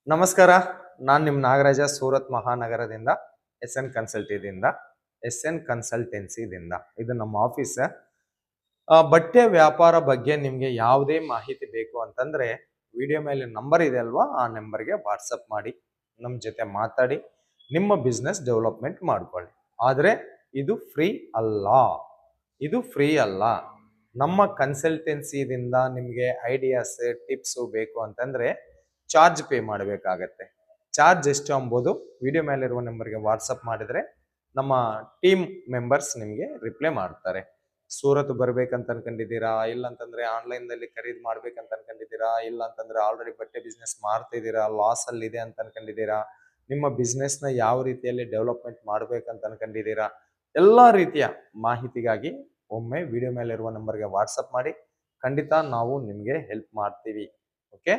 ನಮಸ್ಕಾರ. ನಾನು ನಿಮ್ಮ ನಾಗರಾಜ ಸೂರತ್ ಮಹಾನಗರದಿಂದ ಎಸ್ ಎನ್ ಕನ್ಸಲ್ಟೆನ್ಸಿದಿಂದ ಇದು ನಮ್ಮ ಆಫೀಸ್. ಬಟ್ಟೆ ವ್ಯಾಪಾರ ಬಗ್ಗೆ ನಿಮಗೆ ಯಾವುದೇ ಮಾಹಿತಿ ಬೇಕು ಅಂತಂದ್ರೆ ವಿಡಿಯೋ ಮೇಲೆ ನಂಬರ್ ಇದೆ ಅಲ್ವಾ, ಆ ನಂಬರ್ಗೆ ವಾಟ್ಸಪ್ ಮಾಡಿ ನಮ್ಮ ಜೊತೆ ಮಾತಾಡಿ ನಿಮ್ಮ ಬಿಸ್ನೆಸ್ ಡೆವಲಪ್ಮೆಂಟ್ ಮಾಡ್ಕೊಳ್ಳಿ. ಆದರೆ ಇದು ಫ್ರೀ ಅಲ್ಲ. ನಮ್ಮ ಕನ್ಸಲ್ಟೆನ್ಸಿದಿಂದ ನಿಮಗೆ ಐಡಿಯಾಸ್ ಟಿಪ್ಸು ಬೇಕು ಅಂತಂದ್ರೆ ಚಾರ್ಜ್ ಪೇ ಮಾಡಬೇಕಾಗತ್ತೆ. ಚಾರ್ಜ್ ಎಷ್ಟು ಎಂಬುದು ವಿಡಿಯೋ ಮೇಲಿರುವ ನಂಬರ್ಗೆ ವಾಟ್ಸಪ್ ಮಾಡಿದರೆ ನಮ್ಮ ಟೀಮ್ ಮೆಂಬರ್ಸ್ ನಿಮಗೆ ರಿಪ್ಲೈ ಮಾಡ್ತಾರೆ. ಸೂರತ್ ಬರ್ಬೇಕಂತ ಅನ್ಕೊಂಡಿದ್ದೀರಾ, ಇಲ್ಲ ಅಂತಂದ್ರೆ ಆನ್ಲೈನ್ದಲ್ಲಿ ಖರೀದಿ ಮಾಡ್ಬೇಕಂತ ಅನ್ಕೊಂಡಿದ್ದೀರಾ, ಇಲ್ಲ ಅಂತಂದ್ರೆ ಆಲ್ರೆಡಿ ಬಟ್ಟೆ ಬಿಸ್ನೆಸ್ ಮಾಡ್ತಿದ್ದೀರಾ, ಲಾಸ್ ಅಲ್ಲಿ ಇದೆ ಅಂತ ಅನ್ಕೊಂಡಿದ್ದೀರಾ, ನಿಮ್ಮ ಬಿಸ್ನೆಸ್ನ ಯಾವ ರೀತಿಯಲ್ಲಿ ಡೆವಲಪ್ಮೆಂಟ್ ಮಾಡ್ಬೇಕಂತ ಅನ್ಕೊಂಡಿದ್ದೀರಾ, ಎಲ್ಲಾ ರೀತಿಯ ಮಾಹಿತಿಗಾಗಿ ಒಮ್ಮೆ ವಿಡಿಯೋ ಮೇಲಿರುವ ನಂಬರ್ಗೆ ವಾಟ್ಸಪ್ ಮಾಡಿ. ಖಂಡಿತ ನಾವು ನಿಮಗೆ ಹೆಲ್ಪ್ ಮಾಡ್ತೀವಿ. ಓಕೆ.